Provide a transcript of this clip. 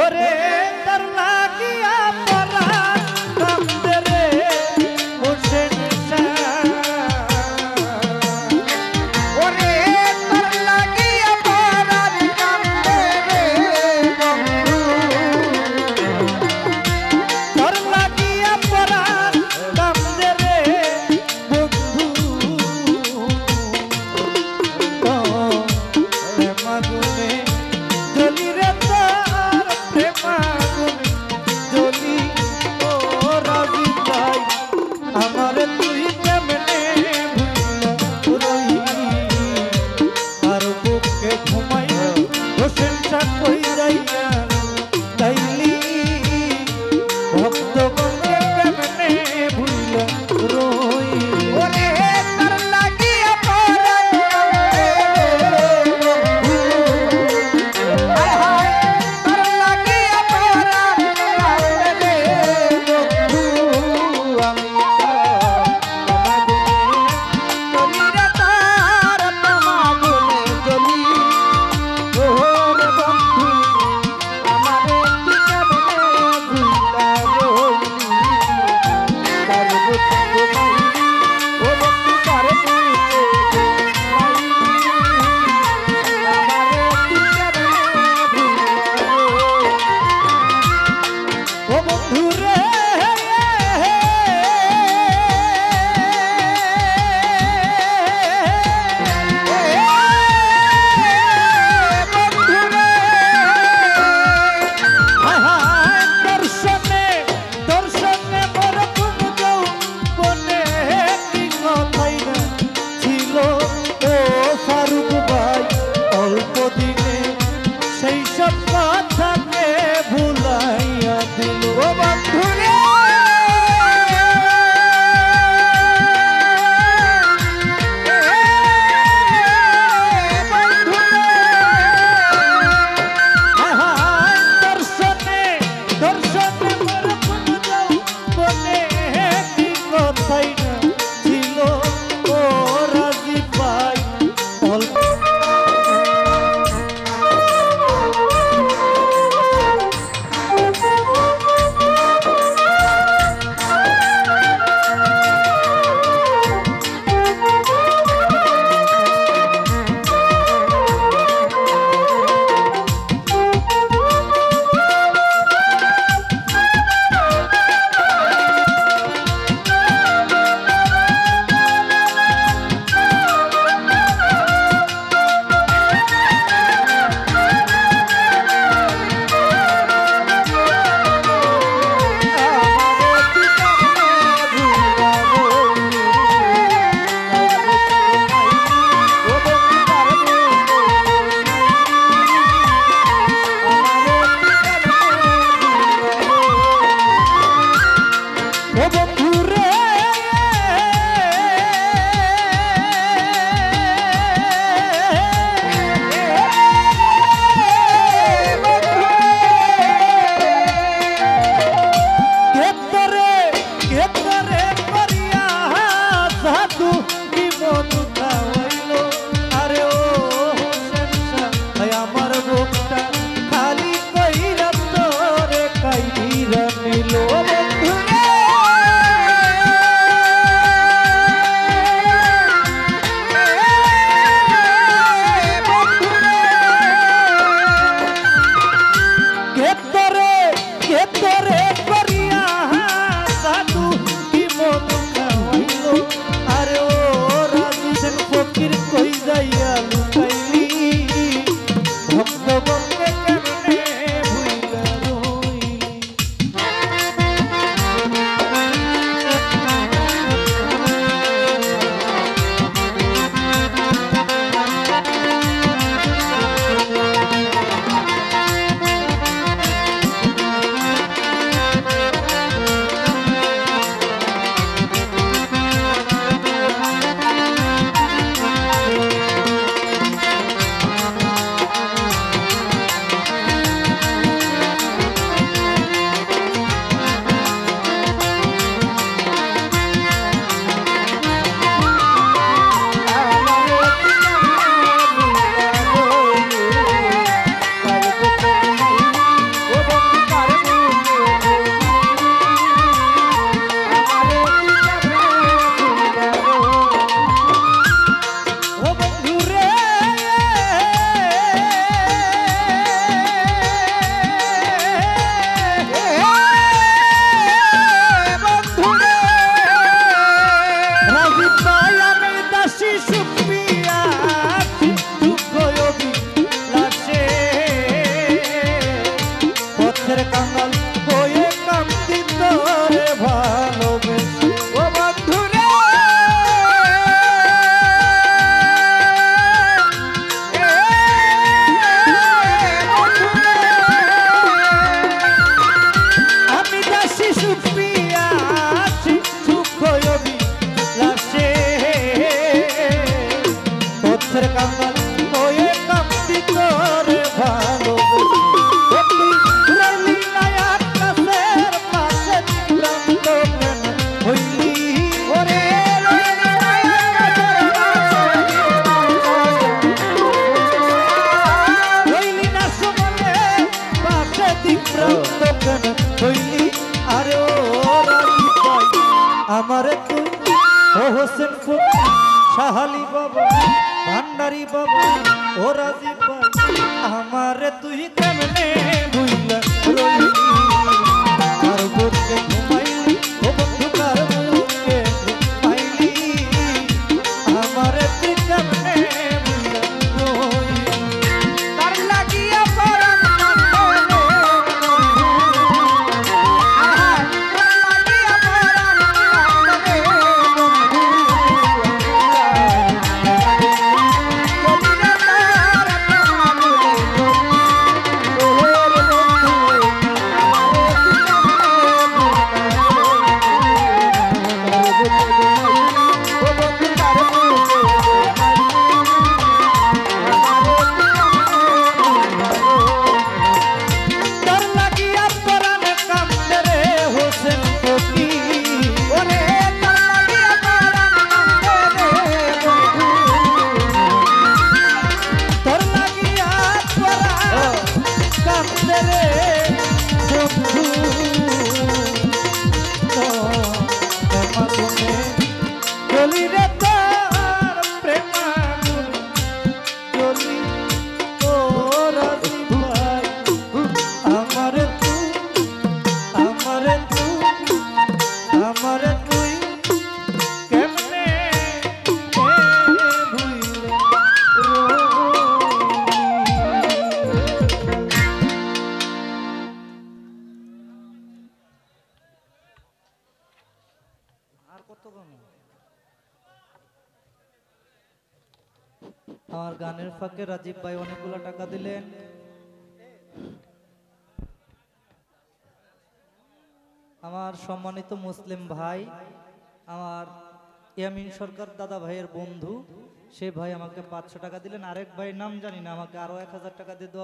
ওরে তার লাগিয়া পরাণ কান্দে রে বসে নিশা ওরে তোর লাগিয়া পরাণ কান্দে রে বন্ধু তার লাগিয়া পরাণ কান্দে রে বন্ধু প্রেমাগুনে জ্বলি রে তার প্রেমাগুনে জ্বলি ও রাজি ভাই আমার তুই কেমনে ভুলিয়া রইলি আর বুকে ঘুমাইয়া হোসেন শাহ কই যাইয়া তাইলি ভক্তগণকে কেমনে ভুলিয়া রইলি ওরে তোর লাগিয়া পরাণ কান্দে রে বন্ধু হায় হায় তোর লাগিয়া পরাণ কান্দে রে বন্ধু আমি জ্বলি রে তার প্রেমাগুনে জ্বলি ওরে বন্ধু আমারে তুই কেমনে ভুলিয়া রইলি তার বুকে ঘুমাইলি ও বন্ধু তার বুকে ঘুমাইলি আমারে তুই কেমনে ভুলিয়া রইলি ও বন্ধু রে হায় হায় দর্শনে দর্শনে মোর কুমুদৌ বনে কি কথাই না ছিল ও ফারুক ভাই অল্প দিনে সেই সব কথাকে ভুলাইয়া দিল ও বন্ধু রে বন্ধু হায় হায় দর্শনে দর্শনে মোর কুমুদৌ বনে কি কথাই না ছিল ও রাজি ভাই অল্প কেন হইলি আরে ও রাজি ভাই আমারে তুই ও হোসেন ফকির শাহালি বাবা ভান্ডারি বাবা ও রাজি ভাই আমারে তুই কেমনে ভুইলা রইলি আর বুকে ঘুমাইলি ও বন্ধু কার বুকে ঘুমাইলি আমারে তুই কেমনে ভুইলা রইলি তার লাগিয়া পরাণ কান্দে আহা তার লাগিয়া পরাণ কান্দে তোর লাগিয়া পরাণ কান্দে রে হোসেন ফকির ওরে তার লাগিয়া পরাণ কান্দে রে বন্ধু তোর লাগিয়া পরাণ কান্দে রে বন্ধু প্রেমাগুনে চলি রে তোর প্রেমাগুনে চলি তোর ভাই আমারে তুই আমারে তুই আমারে তুই কেমনে ভুইলে আর কত কম আমার গানের ফাঁকে রাজীব ভাই অনেকগুলো টাকা দিলেন আমার সম্মানিত মুসলিম ভাই আমার ইয়ামিন সরকার দাদা ভাইয়ের বন্ধু সে ভাই আমাকে 500 টাকা দিলেন আরেক ভাই নাম জানি না আমাকে আরো 1000 টাকা দিয়ে দেওয়া